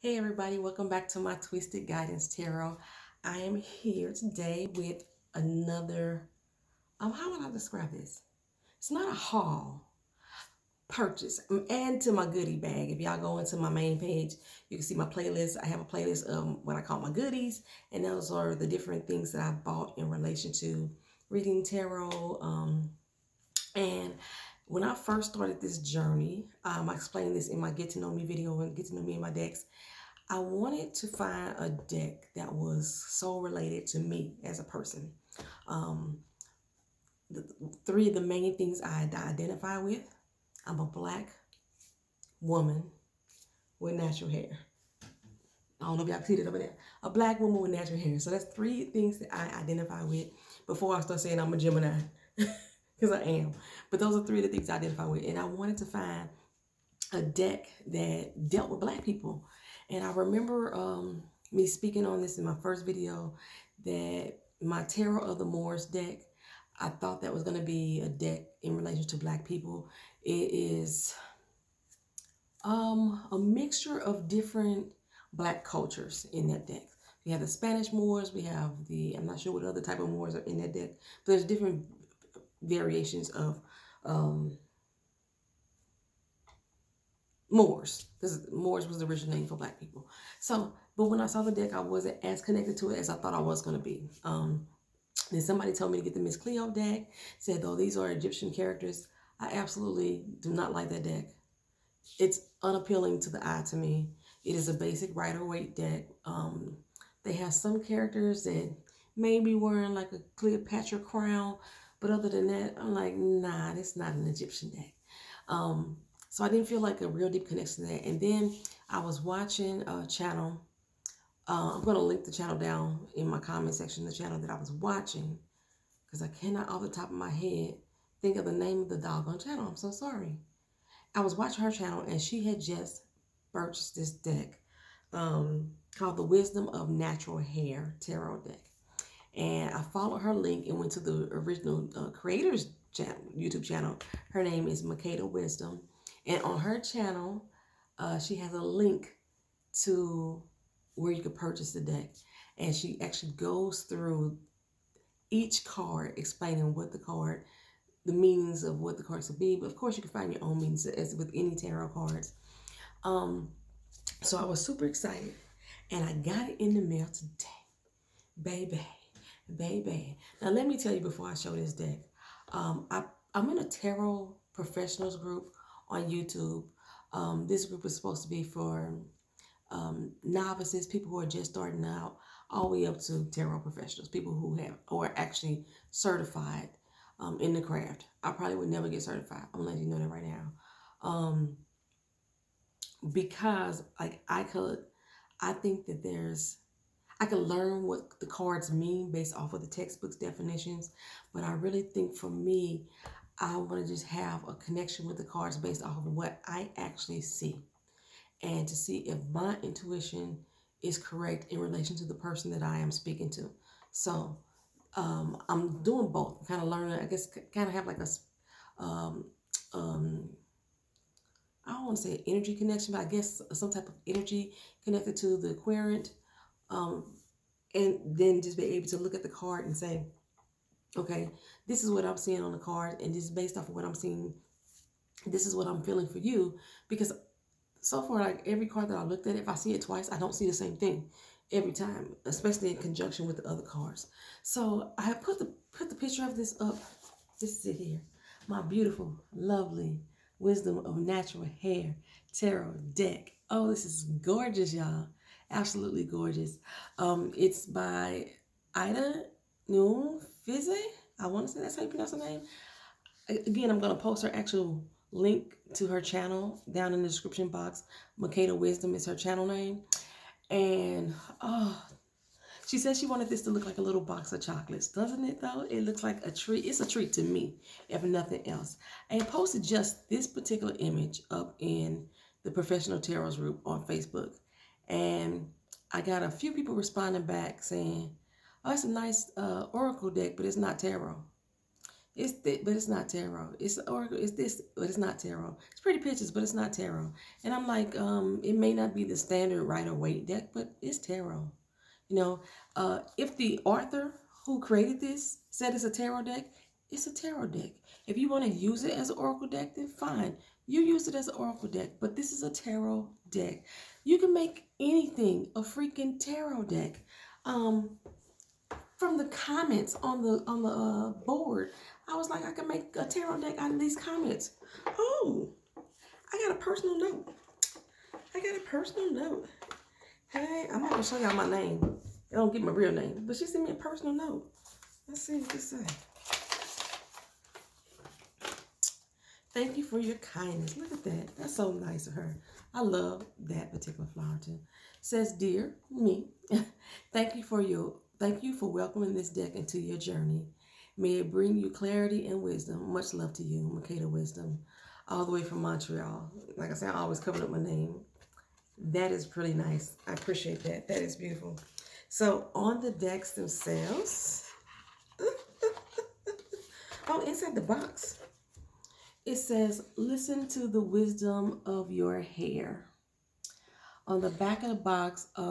Hey everybody, welcome back to my Twisted Guidance Tarot. I am here today with another, how would I describe this? It's not a haul, purchase. I'm adding to my goodie bag. If y'all go into my main page, you can see my playlist. I have a playlist of what I call my goodies, and those are the different things that I bought in relation to reading tarot. And when I first started this journey, I explained this in my Get to Know Me video and Get to Know Me in my decks. I wanted to find a deck that was so related to me as a person. Um, the, Three of the main things I identify with: I'm a black woman with natural hair. I don't know if y'all see it over there. A black woman with natural hair. So that's three things that I identify with before I start saying I'm a Gemini, because I am. But those are three of the things I identify with. And I wanted to find a deck that dealt with black people. And I remember me speaking on this in my first video, that my Tarot of the Moors deck, I thought that was going to be a deck in relation to black people. It is a mixture of different black cultures in that deck. We have the Spanish Moors, we have I'm not sure what other type of Moors are in that deck, but there's different variations of Moors, because Moors was the original name for black people. So, but when I saw the deck, I wasn't as connected to it as I thought I was going to be. Then somebody told me to get the Miss Cleo deck, said, though these are Egyptian characters, I absolutely do not like that deck. It's unappealing to the eye to me. It is a basic Rider-Waite deck. They have some characters that may be wearing like a Cleopatra crown, but other than that, I'm like, nah, it's not an Egyptian deck. So I didn't feel like a real deep connection to that. And then I was watching a channel. I'm going to link the channel down in my comment section, the channel that I was watching, because I cannot off the top of my head think of the name of the doggone channel. I'm so sorry. I was watching her channel, and she had just purchased this deck called the Wisdom of Natural Hair Tarot deck. And I followed her link and went to the original creator's channel, YouTube channel. Her name is Makeda Wisdom. And on her channel, she has a link to where you could purchase the deck. And she actually goes through each card, explaining what the meanings of what the cards will be. But of course, you can find your own meanings as with any tarot cards. So I was super excited. And I got it in the mail today. Baby. Now, let me tell you before I show this deck. I'm in a tarot professionals group on YouTube. This group is supposed to be for novices, people who are just starting out, all the way up to tarot professionals, people who are actually certified in the craft. I probably would never get certified. I'm gonna let you know that right now. Because like I think that I could learn what the cards mean based off of the textbook's definitions, but I really think for me, I want to just have a connection with the cards based off of what I actually see, and to see if my intuition is correct in relation to the person that I am speaking to. So I'm doing both. I'm kind of learning, I guess, kind of have like a, um, um, I don't want to say energy connection, but I guess some type of energy connected to the querent. Um, and then just be able to look at the card and say, okay, this is what I'm seeing on the card, and just based off of what I'm seeing, this is what I'm feeling for you. Because so far, like every card that I looked at, if I see it twice, I don't see the same thing every time, especially in conjunction with the other cards. So I have put the picture of this up. This is it here. My beautiful, lovely Wisdom of Natural Hair Tarot deck. Oh, this is gorgeous, y'all. Absolutely gorgeous. It's by Ida Fize. I want to say that's how you pronounce her name. Again, I'm going to post her actual link to her channel down in the description box. Makeda Wisdom is her channel name. And she said she wanted this to look like a little box of chocolates. Doesn't it though? It looks like a treat. It's a treat to me, if nothing else. I posted just this particular image up in the Professional Tarot group on Facebook. And I got a few people responding back saying, oh, it's a nice oracle deck, but it's not tarot. but it's not tarot. It's oracle. It's this, but it's not tarot. It's pretty pictures, but it's not tarot. And I'm like, it may not be the standard Rider-Waite deck, but it's tarot. You know, if the author who created this said it's a tarot deck, it's a tarot deck. If you want to use it as an oracle deck, then fine. You use it as an oracle deck, but this is a tarot deck. You can make anything a freaking tarot deck. From the comments on the board, I was like, I can make a tarot deck out of these comments. Oh, I got a personal note. Hey, I'm not gonna show y'all my name. I don't get my real name, but she sent me a personal note. Let's see what this says. Thank you for your kindness. Look at that. That's so nice of her. I love that particular flower too. Says, dear me, thank you for welcoming this deck into your journey. May it bring you clarity and wisdom. Much love to you, Makeda Wisdom, all the way from Montreal. Like I said, I always cover up my name. That is pretty nice. I appreciate that. That is beautiful. So on the decks themselves, oh, inside the box, it says, listen to the wisdom of your hair. On the back of the box, it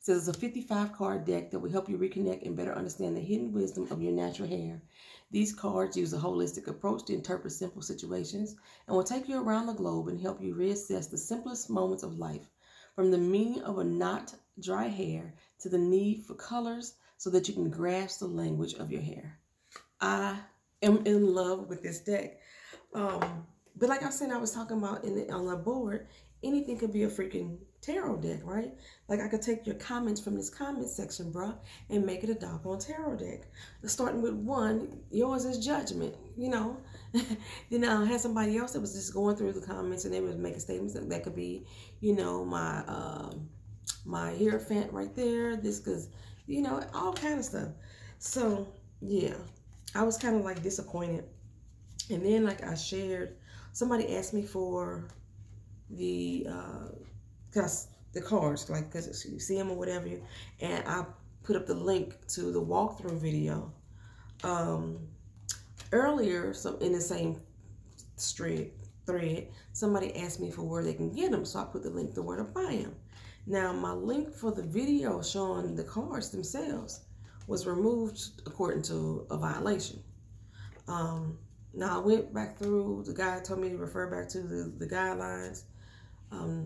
says it's a 55 card deck that will help you reconnect and better understand the hidden wisdom of your natural hair. These cards use a holistic approach to interpret simple situations and will take you around the globe and help you reassess the simplest moments of life, from the meaning of a not dry hair to the need for colors so that you can grasp the language of your hair. I am in love with this deck. But like I said, I was talking about on the board, anything could be a freaking tarot deck, right? Like I could take your comments from this comment section, bruh, and make it a doggone tarot deck. Starting with one, yours is judgment, you know. Then I had somebody else that was just going through the comments and they was making statements that could be, you know, my hierophant right there, this, cause, you know, all kind of stuff. So yeah, I was kind of like disappointed. And then like I shared, somebody asked me for the cards, like, because you see them or whatever, and I put up the link to the walkthrough video earlier. So in the same thread, somebody asked me for where they can get them, so I put the link to where to buy them. Now my link for the video showing the cards themselves was removed according to a violation. Now I went back through, the guy told me to refer back to the guidelines.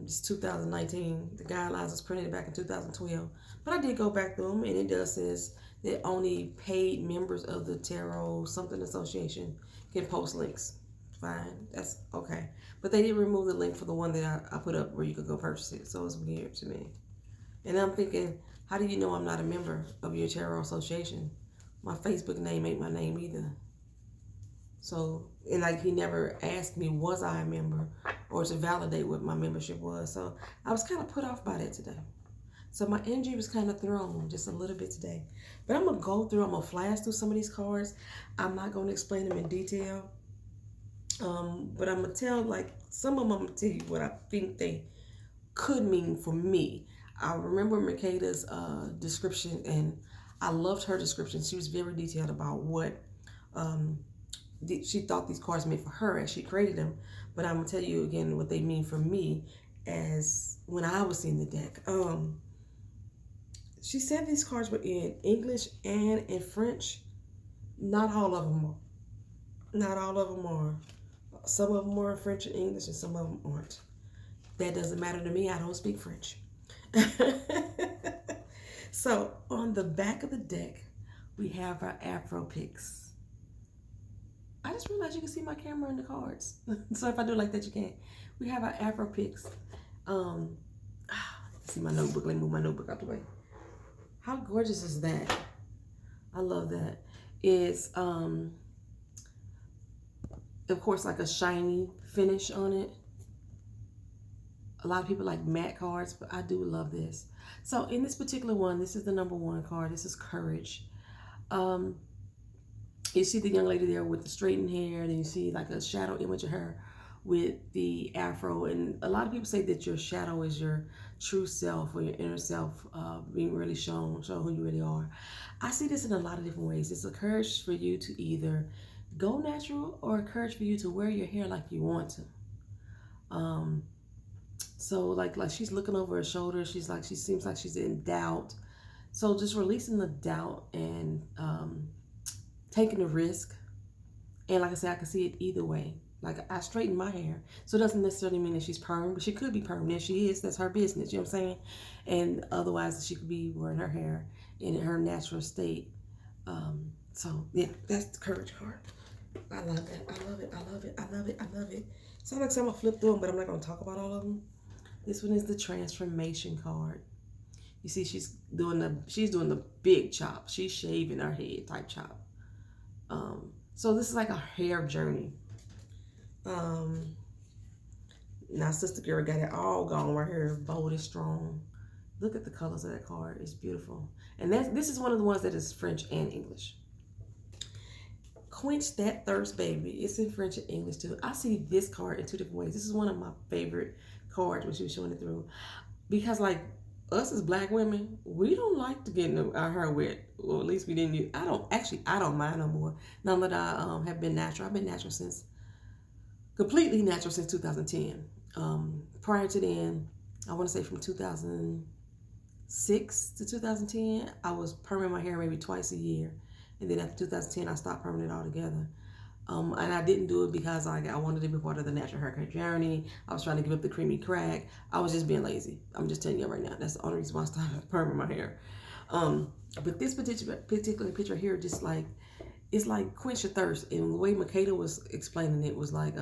It's 2019. The guidelines was printed back in 2012. But I did go back through them, and it does says that only paid members of the Tarot something association can post links. Fine, that's okay. But they did remove the link for the one that I put up where you could go purchase it. So it's weird to me. And I'm thinking, how do you know I'm not a member of your Tarot association? My Facebook name ain't my name either. So, and like he never asked me, was I a member, or to validate what my membership was. So I was kind of put off by that today. So my energy was kind of thrown just a little bit today. But I'm going to go through, I'm going to flash through some of these cards. I'm not going to explain them in detail. But I'm going to tell, like, some of them, I'm going to tell you what I think they could mean for me. I remember Makeda's description, and I loved her description. She was very detailed about what she thought these cards meant for her as she created them. But I'm going to tell you again what they mean for me as when I was seeing the deck. She said these cards were in English and in French. Not all of them are. Not all of them are. Some of them are French and English, and some of them aren't. That doesn't matter to me. I don't speak French. So on the back of the deck, we have our Afro Picks. I just realized you can see my camera in the cards. So if I do it like that, you can. We have our Afro Picks. See my notebook. Let me move my notebook out the way. How gorgeous is that? I love that. It's, of course, like a shiny finish on it. A lot of people like matte cards, but I do love this. So in this particular one, this is the number 1 card. This is Courage. You see the young lady there with the straightened hair, and then you see like a shadow image of her with the afro. And a lot of people say that your shadow is your true self or your inner self being really show who you really are. I see this in a lot of different ways. It's a courage for you to either go natural or a courage for you to wear your hair like you want to. So like she's looking over her shoulder. She seems like she's in doubt. So just releasing the doubt and taking the risk. And like I said, I can see it either way. Like I straighten my hair. So it doesn't necessarily mean that she's perm, but she could be perm. If she is, that's her business. You know what I'm saying? And otherwise she could be wearing her hair in her natural state. So yeah, that's the courage card. I love it. I love it. I love it. I love it. I love it. So like I'm gonna flip through them, but I'm not gonna talk about all of them. This one is the transformation card. You see, she's doing the big chop. She's shaving her head type chop. So this is like a hair journey. Now Sister Girl got it all gone right here, bold and strong. Look at the colors of that card. It's beautiful. And this is one of the ones that is French and English. Quench that thirst, baby. It's in French and English too. I see this card in two different ways. This is one of my favorite cards when she was showing it through. Because like us as black women, we don't like to get our hair wet. Or at least we didn't. I don't mind no more. Now that I have been natural. I've been completely natural since 2010. Prior to then, I want to say from 2006 to 2010, I was perming my hair maybe twice a year. And then after 2010, I stopped perming it altogether. And I didn't do it because I wanted to be part of the natural haircut journey. I was trying to give up the creamy crack. I was just being lazy. I'm just telling you right now. That's the only reason why I stopped perming my hair. But this particular picture here, just like, it's like quench your thirst. And the way Makeda was explaining it was like,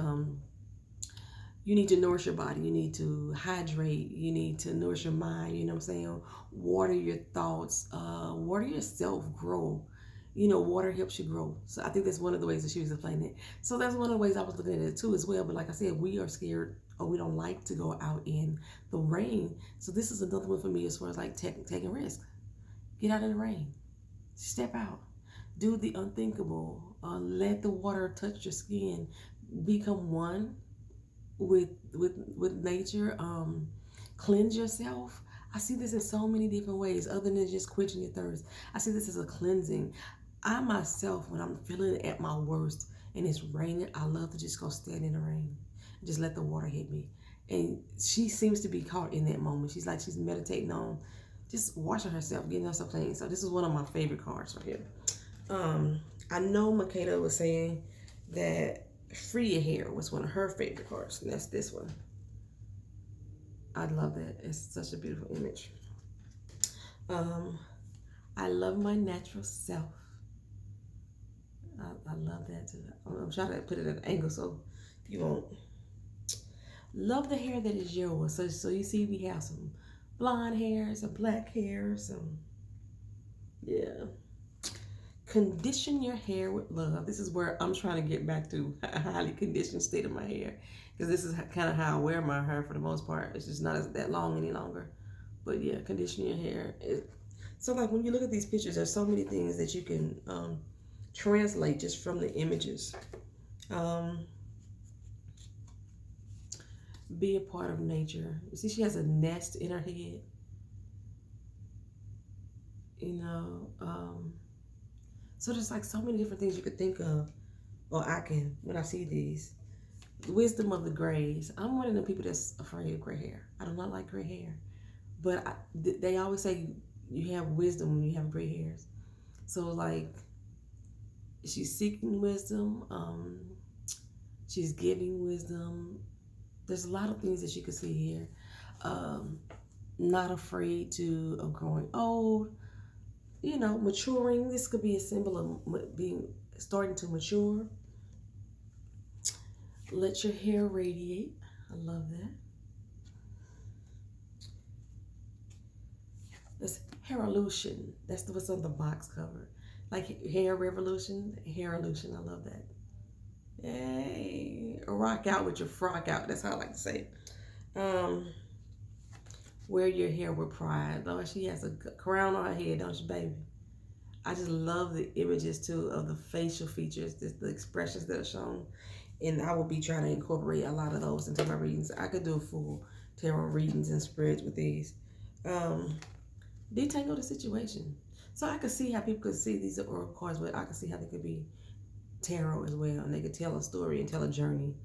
you need to nourish your body. You need to hydrate. You need to nourish your mind. You know what I'm saying? Water your thoughts. Water yourself. Grow. You know, water helps you grow. So I think that's one of the ways that she was explaining it. So that's one of the ways I was looking at it too as well. But like I said, we are scared or we don't like to go out in the rain. So this is another one for me as far as like taking risks. Get out in the rain. Step out. Do the unthinkable. Let the water touch your skin. Become one with nature. Cleanse yourself. I see this in so many different ways other than just quenching your thirst. I see this as a cleansing. I myself, when I'm feeling at my worst and it's raining, I love to just go stand in the rain and just let the water hit me. And she seems to be caught in that moment. She's meditating on just washing herself, getting herself clean. So this is one of my favorite cards right here. I know Makeda was saying that Free Your Hair was one of her favorite cards, and that's this one. I love that. It's such a beautiful image. I love my natural self. I love that too. I'm trying to put it at an angle so you won't. Love the hair that is yours. So you see we have some blonde hair, some black hair, some, yeah. Condition your hair with love. This is where I'm trying to get back to a highly conditioned state of my hair. Because this is kind of how I wear my hair for the most part. It's just not that long any longer. But yeah, condition your hair. So like when you look at these pictures, there's so many things that you can translate just from the images. Be a part of nature. You see she has a nest in her head. You know, so there's like so many different things you could think of. Or I can, when I see these. Wisdom of the grays. I'm one of the people that's afraid of gray hair. I do not like gray hair. But they always say you have wisdom when you have gray hairs. So like, she's seeking wisdom. She's giving wisdom. There's a lot of things that you can see here. Not afraid of growing old. You know, maturing. This could be a symbol of starting to mature. Let your hair radiate. I love that. That's Hairolution. That's what's on the box cover. Like hair revolution, Hairolution. I love that. Yay. Rock out with your frock out. That's how I like to say it. Wear your hair with pride. Lord, she has a crown on her head, don't you, baby? I just love the images too of the facial features, the expressions that are shown And I will be trying to incorporate a lot of those into my readings. I could do full tarot readings and spreads with these. Um, Detangle the situation. So I could see how people could see these are oracle cards, but I could see how they could be tarot as well, and they could tell a story and tell a journey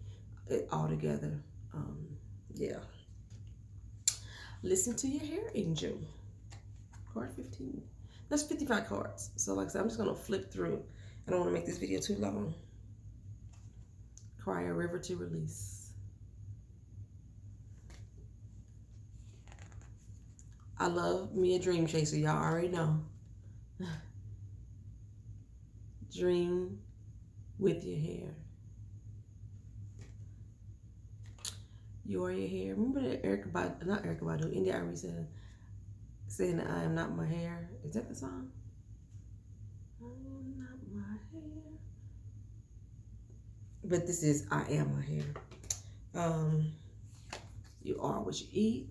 all together. Um, yeah. Listen to your hair angel. Card 15. That's 55 cards. So like I said, I'm just going to flip through. I don't want to make this video too long. Cry a river to release. I love me a dream chaser. Y'all already know. Dream with your hair. You are your hair. Remember that not Erykah Badu, India Arie said, saying that I am not my hair. Is that the song? I am not my hair. But this is I am my hair. You are what you eat.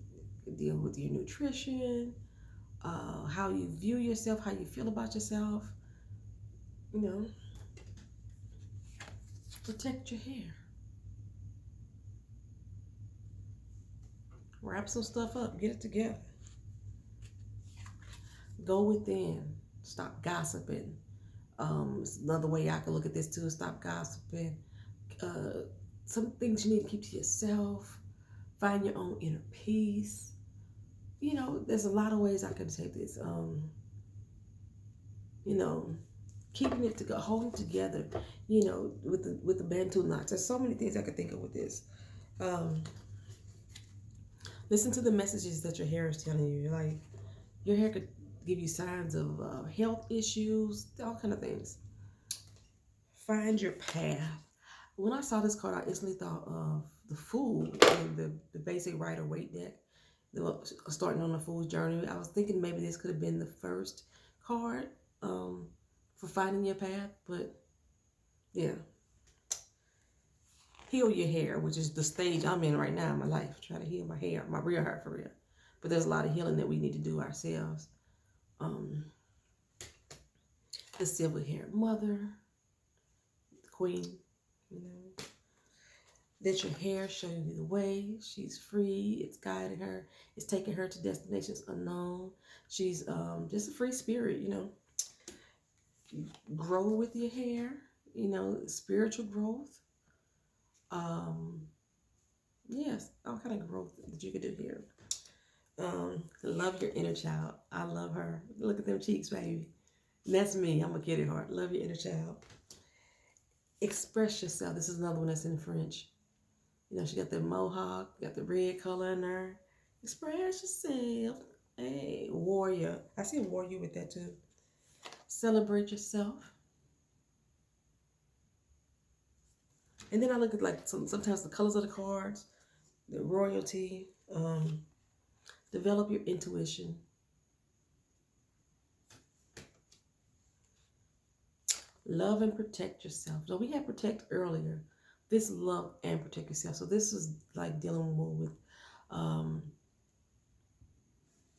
Deal with your nutrition. How you view yourself. How you feel about yourself. You know. Protect your hair. Wrap some stuff up. Get it together. Go within. Stop gossiping. It's another way I can look at this too. Stop gossiping. Some things you need to keep to yourself. Find your own inner peace. You know, there's a lot of ways I can take this. You know, keeping it together, holding it together. You know, with the Bantu knots. There's so many things I could think of with this. Listen to the messages that your hair is telling you. Like, your hair could give you signs of health issues, all kind of things. Find your path. When I saw this card, I instantly thought of the Fool and the basic Rider-Waite deck. Starting on the Fool's Journey. I was thinking maybe this could have been the first card for finding your path, but yeah. Heal your hair, which is the stage I'm in right now in my life. Trying to heal my hair, my real hair for real. But there's a lot of healing that we need to do ourselves. The silver-haired mother, the queen, you know. Let your hair show you the way. She's free. It's guiding her. It's taking her to destinations unknown. She's just a free spirit, you know. Grow with your hair, you know, spiritual growth. Yes, all kind of growth that you could do here. Love your inner child. I love her. Look at them cheeks, baby. And that's me. I'm a kitty heart. Love your inner child. Express yourself. This is another one that's in French. You know, she got the mohawk, got the red color in her. Express yourself. Hey, warrior. I see a warrior with that too. Celebrate yourself. And then I look at like sometimes the colors of the cards, the royalty. Develop your intuition. Love and protect yourself. So we had protect earlier. This love and protect yourself. So this is like dealing more with,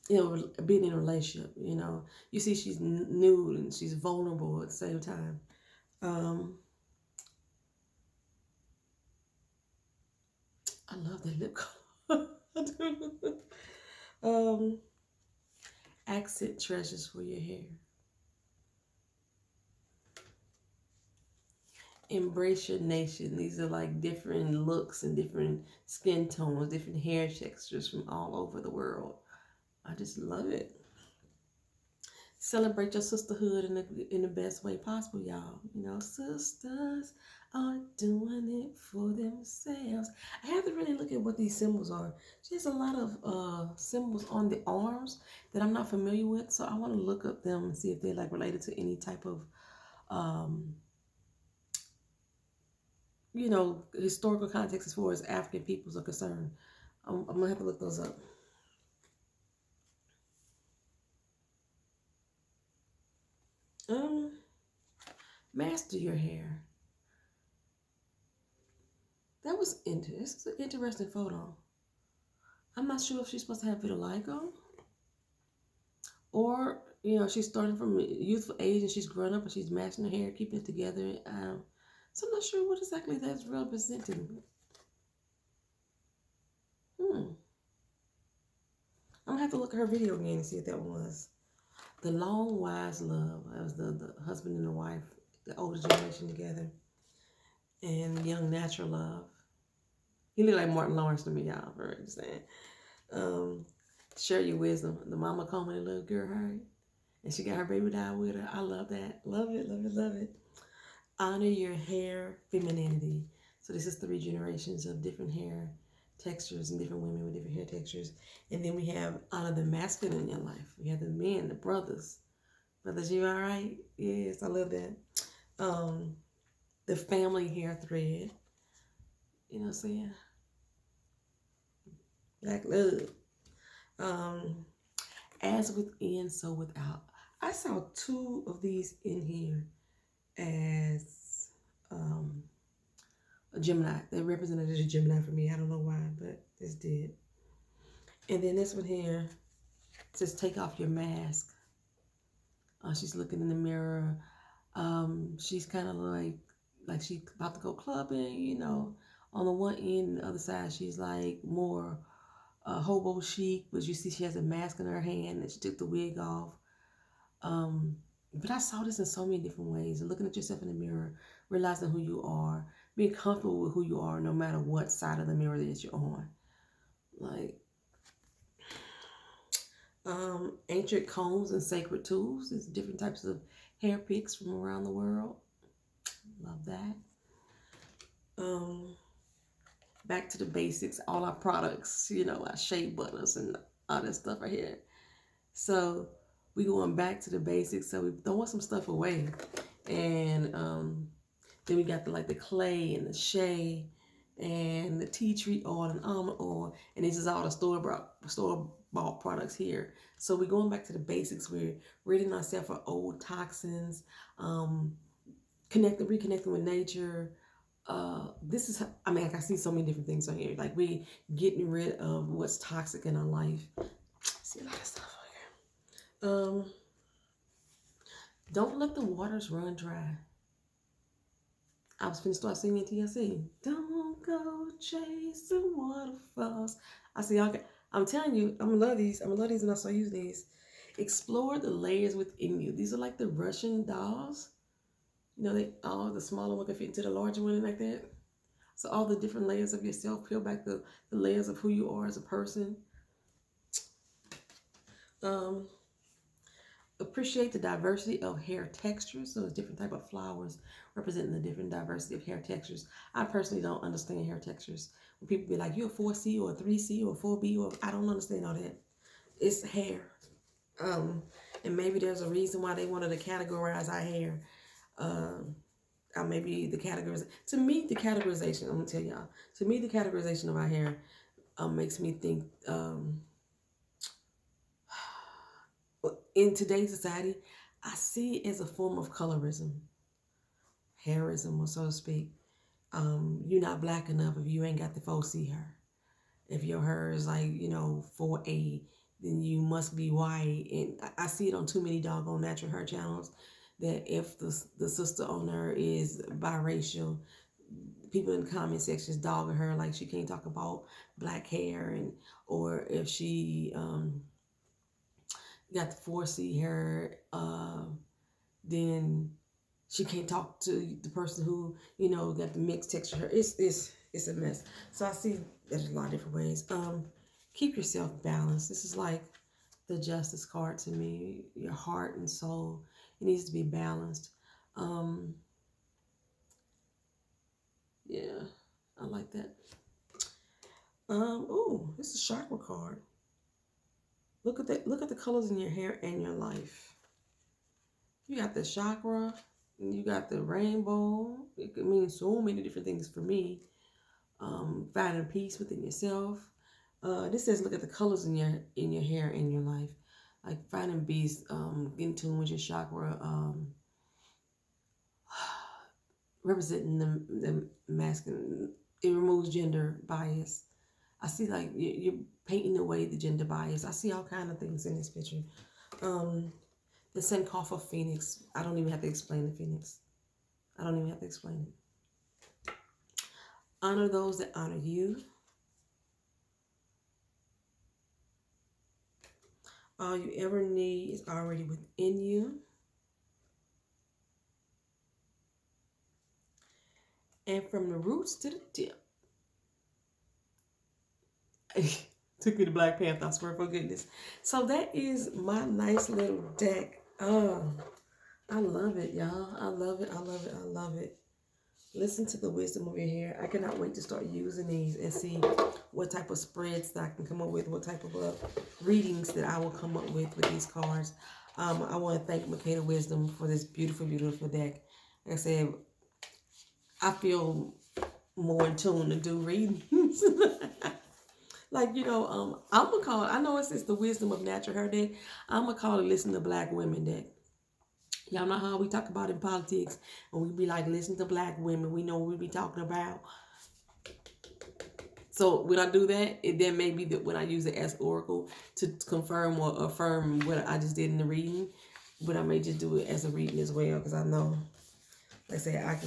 you know, being in a relationship. You know, you see she's nude and she's vulnerable at the same time. I love that lip color. Accent treasures for your hair. Embrace your nation. These are like different looks and different skin tones, different hair textures from all over the world. I just love it. Celebrate your sisterhood in the best way possible, y'all. You know, sisters are doing it for themselves. I have to really look at what these symbols are. There's a lot of symbols on the arms that I'm not familiar with, so I want to look up them and see if they're like related to any type of you know, historical context as far as African peoples are concerned. I'm gonna have to look those up. Master your hair. That was interesting. This is an interesting photo. I'm not sure if she's supposed to have vitiligo or, you know, she's starting from a youthful age and she's grown up and she's mastering her hair, keeping it together. So I'm not sure what exactly that's representing. I'm gonna have to look at her video again and see what that was. The Long Wise Love. That was the husband and the wife, the older generation together. And Young Natural Love. He looked like Martin Lawrence to me, y'all, for understand. Share Your Wisdom. The mama combing the little girl hair. And she got her baby doll with her. I love that. Love it, love it, love it. Honor Your Hair Femininity. So this is 3 generations of different hair textures and different women with different hair textures. And then we have honor the masculine in your life. We have the men, the brothers. Brothers, you all right? Yes, I love that. The family hair thread. You know what I'm saying? Black love. As within, so without. I saw 2 of these in here as a Gemini. They represented as a Gemini for me. I don't know why, but this did. And then this one here says, take off your mask. She's looking in the mirror. She's kind of like she's about to go clubbing, you know. On the one end, the other side, she's like more hobo chic, but you see she has a mask in her hand and she took the wig off. But I saw this in so many different ways. Looking at yourself in the mirror, realizing who you are, being comfortable with who you are no matter what side of the mirror that you're on. Like, ancient combs and sacred tools. There's different types of hair picks from around the world. Love that. Back to the basics, all our products, you know, our shea butters and all that stuff right here. So we going back to the basics. So we throwing some stuff away. And then we got the clay and the shea and the tea tree oil and almond oil. And this is all the store-bought products here. So we're going back to the basics. We're ridding ourselves of old toxins, reconnecting with nature. This is, I mean, I see so many different things on here. Like, we getting rid of what's toxic in our life. I see a lot of stuff on here. Don't let the waters run dry. I was finna start singing TLC. Don't go chasing waterfalls. I see, okay. I'm telling you, I'm gonna love these. I'm gonna love these and I start using these. Explore the layers within you. These are like the Russian dolls. You know, the smaller one can fit into the larger one like that. So all the different layers of yourself, peel back the layers of who you are as a person. Appreciate the diversity of hair textures. So there's different type of flowers representing the different diversity of hair textures. I personally don't understand hair textures. When people be like, you're a 4C or a 3C or a 4B, or I don't understand all that. It's hair. And maybe there's a reason why they wanted to categorize our hair. Maybe the categories. To me, the categorization, I'm gonna tell y'all. To me, the categorization of our hair makes me think. In today's society, I see it as a form of colorism, hairism, or so to speak. You're not black enough if you ain't got the 4C hair. If your hair is like, 4A, then you must be white. And I see it on too many doggone natural hair channels that if the sister on there is biracial, people in the comment sections dogging her like she can't talk about black hair, or if she got the 4C hair, then she can't talk to the person who, got the mixed texture hair. It's a mess. So I see there's a lot of different ways. Keep yourself balanced. This is like the justice card to me. Your heart and soul, it needs to be balanced. Yeah, I like that. Oh, this is a chakra card. Look at that. Look at the colors in your hair and your life. You got the chakra, and you got the rainbow. It could mean so many different things for me. Finding peace within yourself. This says look at the colors in your hair and your life. Like finding peace, getting tuned with your chakra, representing the masculine. It removes gender bias. I see like you're painting away the gender bias. I see all kind of things in this picture. The Sankofa Phoenix. I don't even have to explain the Phoenix. I don't even have to explain it. Honor those that honor you. All you ever need is already within you. And from the roots to the tip. Took me to Black Panther, I swear for goodness. So that is my nice little deck. Oh, I love it, y'all. I love it. I love it. I love it. Listen to the wisdom over here. I cannot wait to start using these and see what type of spreads that I can come up with, what type of readings that I will come up with these cards. I want to thank Makeda Wisdom for this beautiful, beautiful deck. Like I said, I feel more in tune to do readings. Like, you know, I'm going to call it, I know it's the Wisdom of Natural Hair deck. I'm going to call it Listen to Black Women deck. Y'all know how we talk about in politics, and we be like, listen to black women. We know what we be talking about. So when I do that, it then may be that when I use it as oracle to confirm or affirm what I just did in the reading, but I may just do it as a reading as well, because I know, like I say,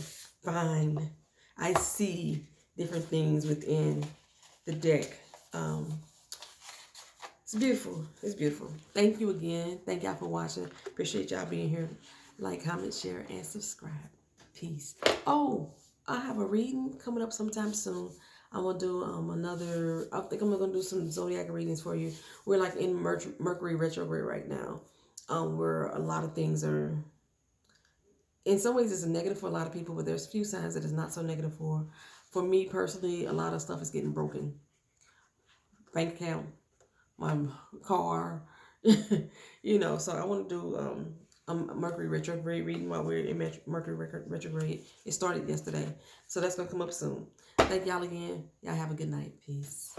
I see different things within the deck. It's beautiful. It's beautiful. Thank you again. Thank y'all for watching. Appreciate y'all being here. Like, comment, share, and subscribe. Peace. Oh, I have a reading coming up sometime soon. I'm going to do another, I think I'm going to do some zodiac readings for you. We're like in Mercury retrograde right now, where a lot of things are, in some ways it's a negative for a lot of people, but there's a few signs that it's not so negative for. For me personally, a lot of stuff is getting broken. Bank account, my car, you know, so I want to do Mercury retrograde reading while we're in Mercury retrograde. It started yesterday, so that's going to come up soon. Thank y'all again. Y'all have a good night. Peace.